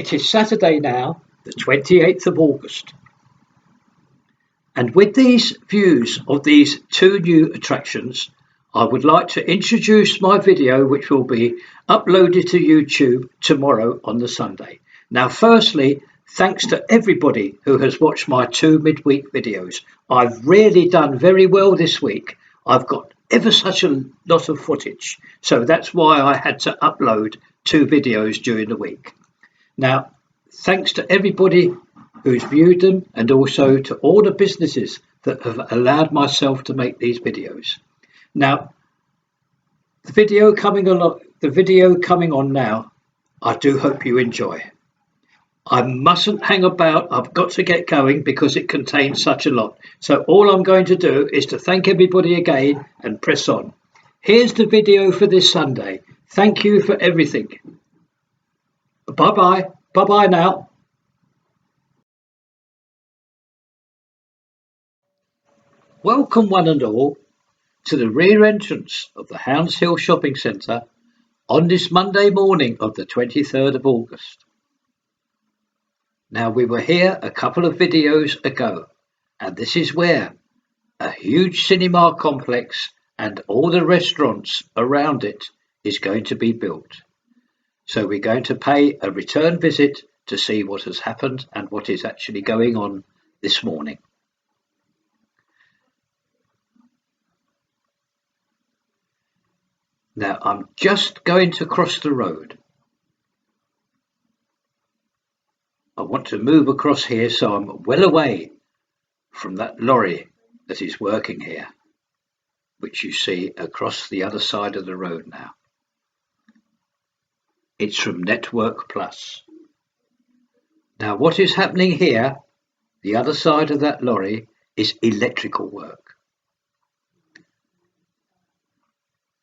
It is Saturday now, the 28th of August. And with these views of these two new attractions, I would like to introduce my video which will be uploaded to YouTube tomorrow on the Sunday. Now firstly, thanks to everybody who has watched my two midweek videos. I've really done very well this week. I've got ever such a lot of footage, so that's why I had to upload two videos during the week. Now, thanks to everybody who's viewed them and also to all the businesses that have allowed myself to make these videos. Now, the video coming on now, I do hope you enjoy. I mustn't hang about, I've got to get going because it contains such a lot. So all I'm going to do is to thank everybody again and press on. Here's the video for this Sunday. Thank you for everything. Bye-bye. Bye-bye now. Welcome one and all to the rear entrance of the Hounds Hill Shopping Centre on this Monday morning of the 23rd of August. Now we were here a couple of videos ago, and this is where a huge cinema complex and all the restaurants around it is going to be built. So we're going to pay a return visit to see what has happened and what is actually going on this morning. Now I'm just going to cross the road. I want to move across here so I'm well away from that lorry that is working here, which you see across the other side of the road now. It's from Network Plus. Now what is happening here, the other side of that lorry, is electrical work.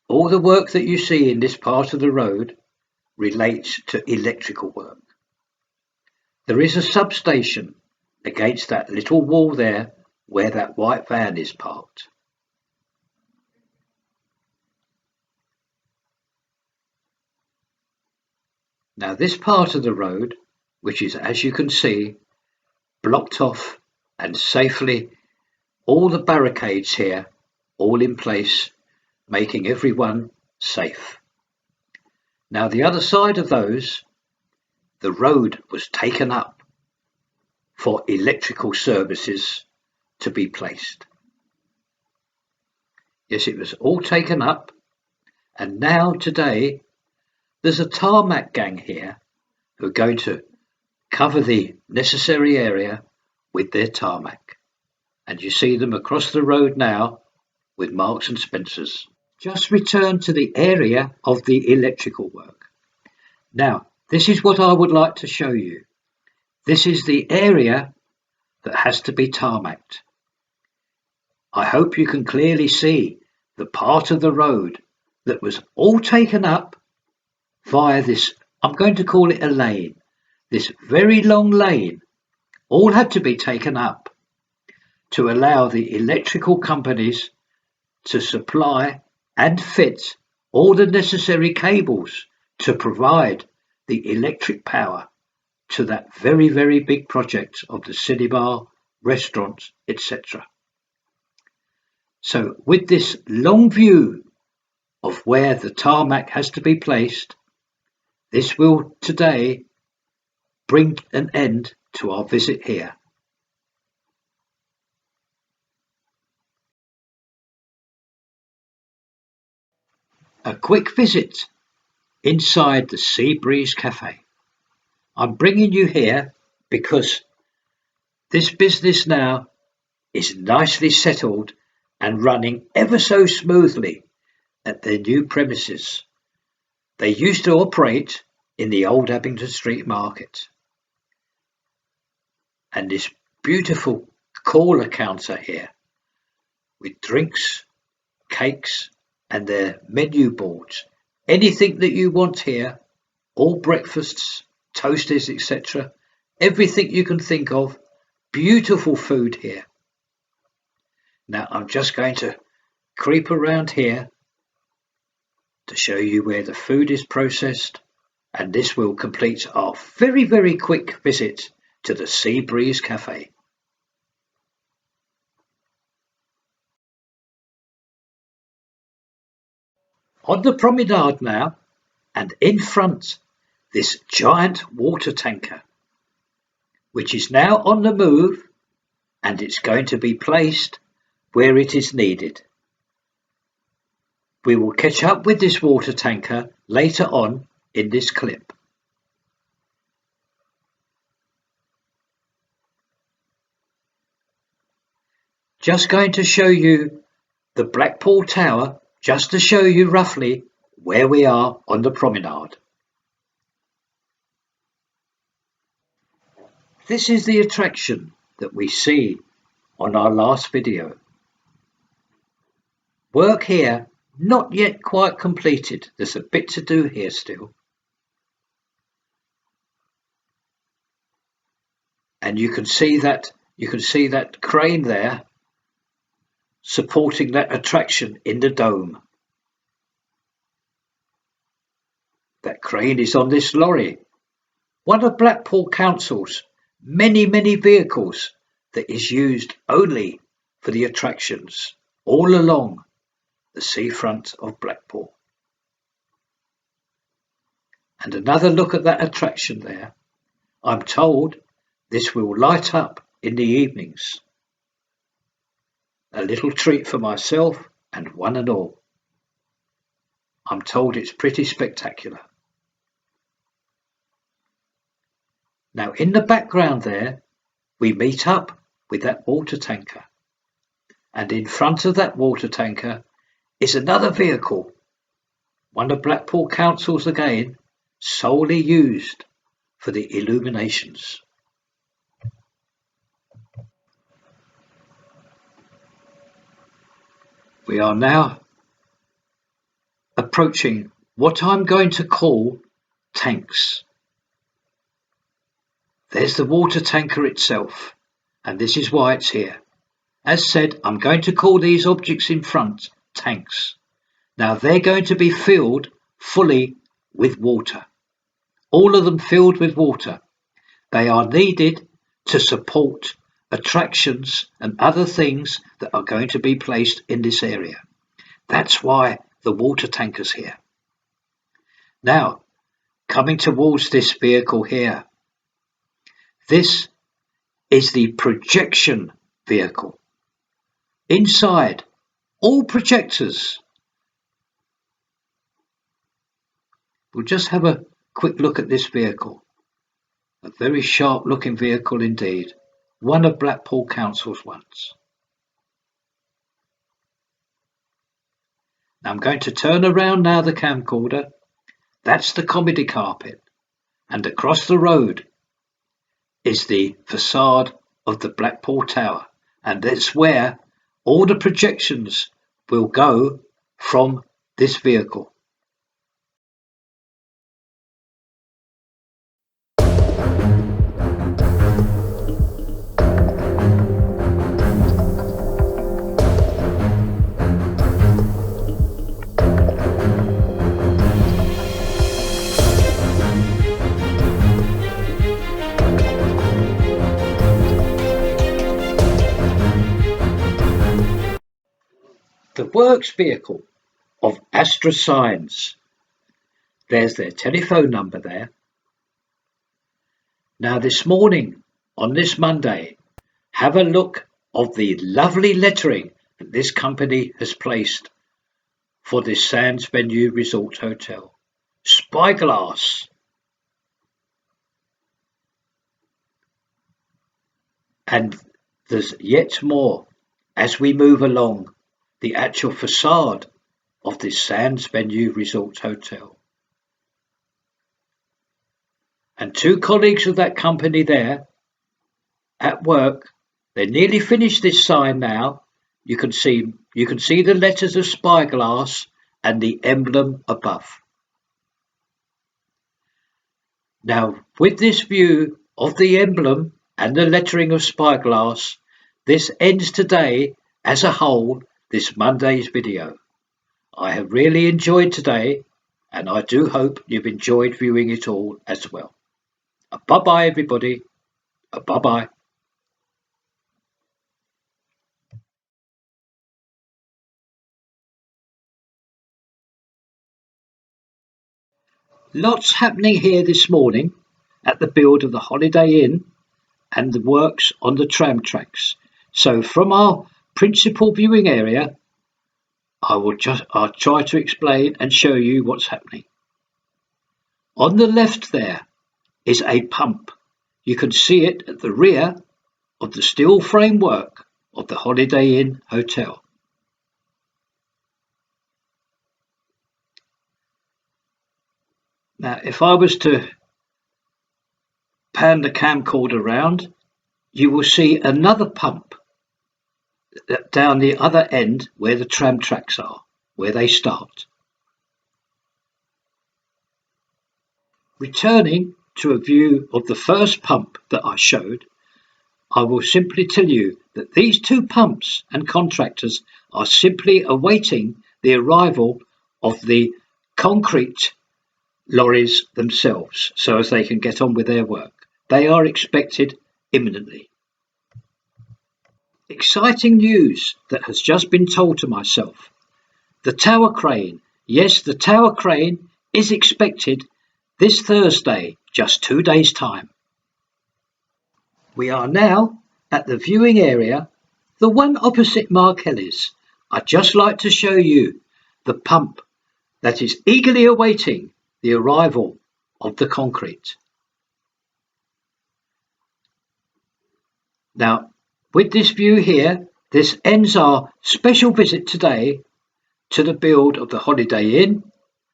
All the work that you see in this part of the road relates to electrical work. There is a substation against that little wall there where that white van is parked. Now this part of the road, which is, as you can see, blocked off and safely, all the barricades here, all in place, making everyone safe. Now the other side of those, the road was taken up for electrical services to be placed. Yes, it was all taken up, and now today there's a tarmac gang here who are going to cover the necessary area with their tarmac. And you see them across the road now with Marks and Spencer's. Just return to the area of the electrical work. Now, this is what I would like to show you. This is the area that has to be tarmacked. I hope you can clearly see the part of the road that was all taken up via this, I'm going to call it a lane, this very long lane, all had to be taken up to allow the electrical companies to supply and fit all the necessary cables to provide the electric power to that very, very big project of the cinema, restaurants, etc. So with this long view of where the tarmac has to be placed, this will today bring an end to our visit here. A quick visit inside the Sea Breeze Cafe. I'm bringing you here because this business now is nicely settled and running ever so smoothly at their new premises. They used to operate in the old Abingdon Street Market. And this beautiful caller counter here with drinks, cakes and their menu boards. Anything that you want here, all breakfasts, toasters, etc. Everything you can think of. Beautiful food here. Now I'm just going to creep around here to show you where the food is processed and this will complete our very quick visit to the Sea Breeze Cafe. On the promenade now, and in front, this giant water tanker, which is now on the move, and it's going to be placed where it is needed. We will catch up with this water tanker later on in this clip. Just going to show you the Blackpool Tower, just to show you roughly where we are on the promenade. This is the attraction that we see on our last video. Work here not yet quite completed. There's a bit to do here still. And you can see that crane there supporting that attraction in the dome. That crane is on this lorry, one of Blackpool Council's many vehicles that is used only for the attractions all along the seafront of Blackpool. And another look at that attraction there. I'm told this will light up in the evenings. A little treat for myself and one and all. I'm told it's pretty spectacular. Now in the background there, we meet up with that water tanker. And in front of that water tanker is another vehicle, one of Blackpool Council's again, solely used for the illuminations. We are now approaching what I'm going to call tanks. There's the water tanker itself, and this is why it's here. As said, I'm going to call these objects in front tanks. Now they're going to be filled fully with water. All of them filled with water. They are needed to support attractions and other things that are going to be placed in this area. That's why the water tanker's here. Now, coming towards this vehicle here, this is the projection vehicle. Inside, all projectors. We'll just have a quick look at this vehicle. A very sharp looking vehicle indeed. One of Blackpool Council's ones. Now I'm going to turn around now the camcorder. That's the comedy carpet. And across the road is the facade of the Blackpool Tower. And that's where all the projections will go from this vehicle. The works vehicle of Astra Science. There's their telephone number there. Now this morning, on this Monday, have a look of the lovely lettering that this company has placed for this Sands Venue Resort Hotel. Spyglass. And there's yet more as we move along the actual facade of this Sands Venue Resort Hotel. And two colleagues of that company there at work, they nearly finished this sign now. You can see the letters of Spyglass and the emblem above. Now with this view of the emblem and the lettering of Spyglass, this ends today as a whole this Monday's video. I have really enjoyed today, and I do hope you've enjoyed viewing it all as well. Bye bye, everybody. Bye bye. Lots happening here this morning at the build of the Holiday Inn and the works on the tram tracks. So from our principal viewing area, I'll try to explain and show you what's happening. On the left there is a pump. You can see it at the rear of the steel framework of the Holiday Inn Hotel. Now, if I was to pan the camcorder around, you will see another pump down the other end where the tram tracks are, where they start. Returning to a view of the first pump that I showed, I will simply tell you that these two pumps and contractors are simply awaiting the arrival of the concrete lorries themselves so as they can get on with their work. They are expected imminently. Exciting news that has just been told to myself. The tower crane, yes, the tower crane is expected this Thursday, just 2 days' time. We are now at the viewing area, the one opposite Markelly's. I'd just like to show you the pump that is eagerly awaiting the arrival of the concrete. Now, with this view here, this ends our special visit today to the build of the Holiday Inn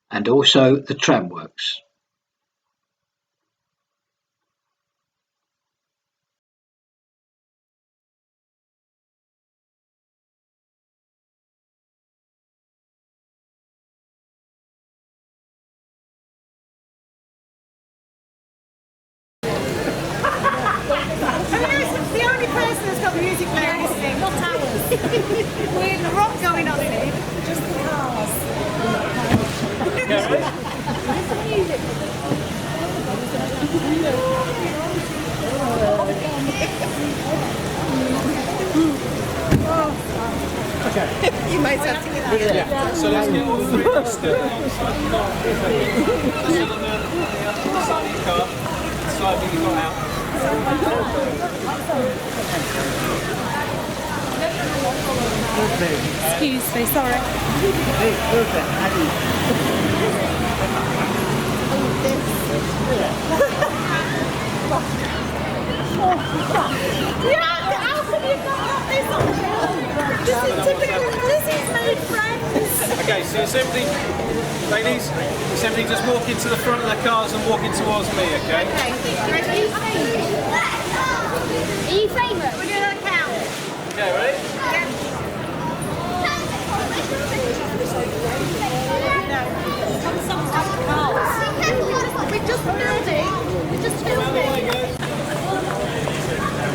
and also the tramworks. The only person that's got the music playing listening, not ours. We're the rock going on in here, just the cars. Okay. You might have to get that. Yeah. So let's get all the three registered. Side of your car, side that you got out. Excuse me, sorry. Hey, perfect, Yeah, how come you've got this on there? This is typical Lizzie's made friends. Okay, so simply, ladies, simply just walk into the front of the cars and walk in towards me, okay? Are you favourite? We're going to count. Okay, ready? We're just building. We're just building.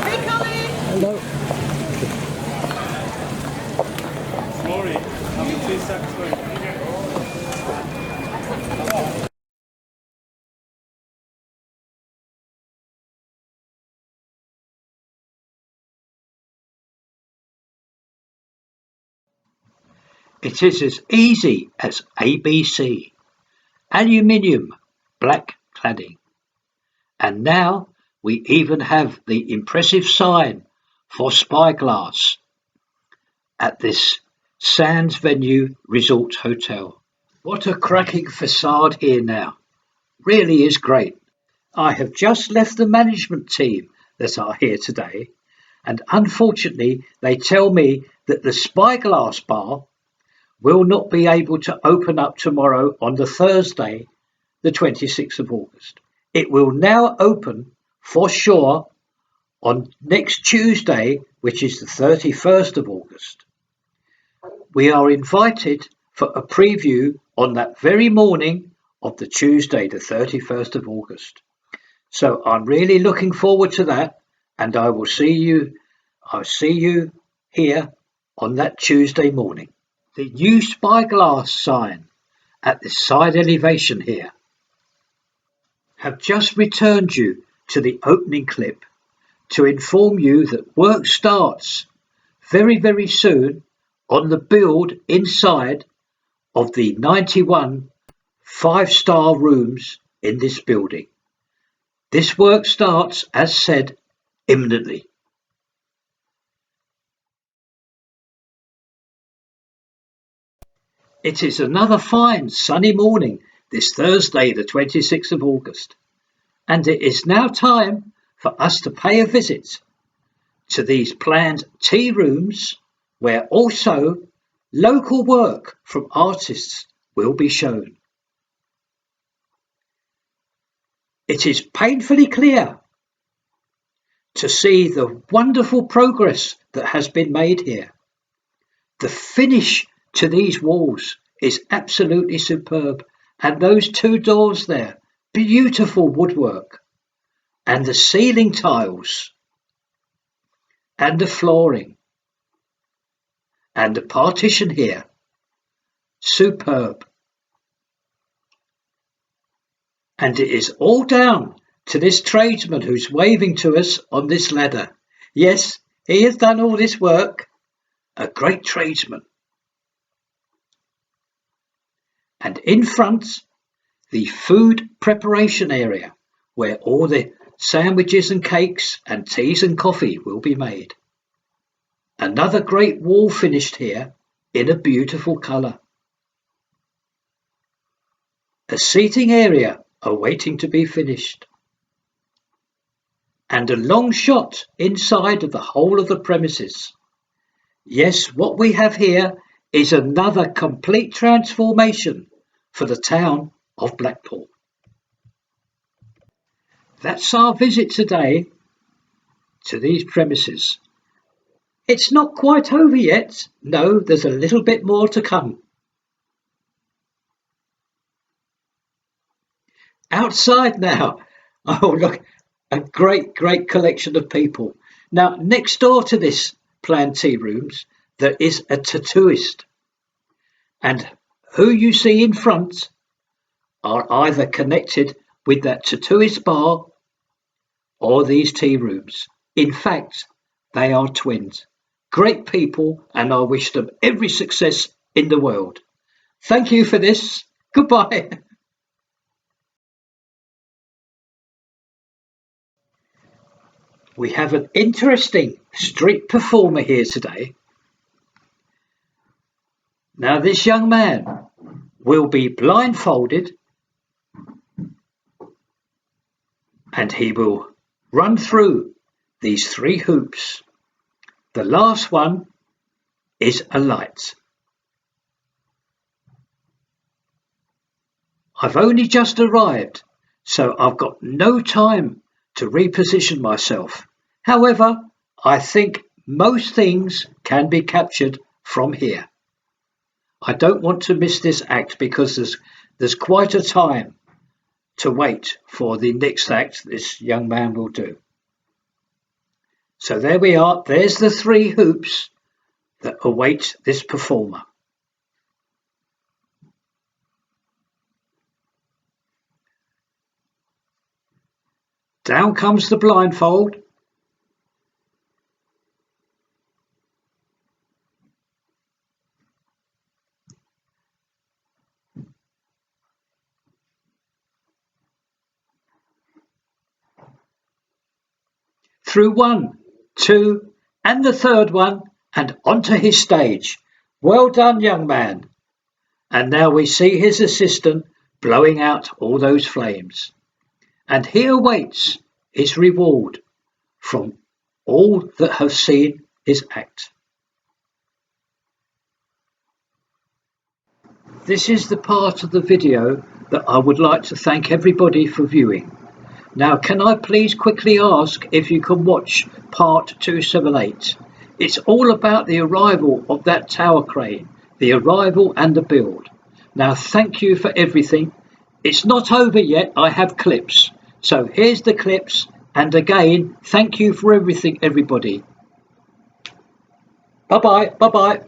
Hey, Colin. Hello. Rory, have a 2 seconds. It is as easy as ABC. Aluminium, black cladding. And now we even have the impressive sign for Spyglass at this Sands Venue Resort Hotel. What a cracking facade here now. Really is great. I have just left the management team that are here today, and unfortunately they tell me that the Spyglass bar will not be able to open up tomorrow on the Thursday, the 26th of August. It will now open for sure on next Tuesday, which is the 31st of August. We are invited for a preview on that very morning of the Tuesday, the 31st of August. So I'm really looking forward to that, and I'll see you here on that Tuesday morning. The new Spyglass sign at the side elevation here. Have just returned you to the opening clip to inform you that work starts very soon on the build inside of the 91 5-star rooms in this building. This work starts, as said, imminently. It is another fine sunny morning this Thursday, the 26th of August, and it is now time for us to pay a visit to these planned tea rooms where also local work from artists will be shown. It is painfully clear to see the wonderful progress that has been made here. The finish to these walls is absolutely superb, and those 2 doors there, beautiful woodwork, and the ceiling tiles, and the flooring, and the partition here, superb. And it is all down to this tradesman who's waving to us on this ladder. Yes, he has done all this work, a great tradesman. And in front, the food preparation area, where all the sandwiches and cakes and teas and coffee will be made. Another great wall finished here in a beautiful colour. A seating area awaiting to be finished. And a long shot inside of the whole of the premises. Yes, what we have here is another complete transformation for the town of Blackpool. That's our visit today to these premises. It's not quite over yet. No, there's a little bit more to come. Outside now. Oh, look, a great collection of people. Now, next door to this planned tea rooms, there is a tattooist. And who you see in front are either connected with that tattooist bar or these tea rooms. In fact, they are twins. Great people, and I wish them every success in the world. Thank you for this. Goodbye. We have an interesting street performer here today. Now, this young man will be blindfolded and he will run through these 3 hoops. The last one is a light. I've only just arrived, so I've got no time to reposition myself. However, I think most things can be captured from here. I don't want to miss this act because there's quite a time to wait for the next act this young man will do. So there we are. There's the 3 hoops that await this performer. Down comes the blindfold. Through 1, 2, and the 3rd one, and onto his stage. Well done, young man. And now we see his assistant blowing out all those flames. And he awaits his reward from all that have seen his act. This is the part of the video that I would like to thank everybody for viewing. Now, can I please quickly ask if you can watch part 278? It's all about the arrival of that tower crane, the arrival and the build. Now, thank you for everything. It's not over yet. I have clips. So here's the clips. And again, thank you for everything, everybody. Bye-bye. Bye-bye.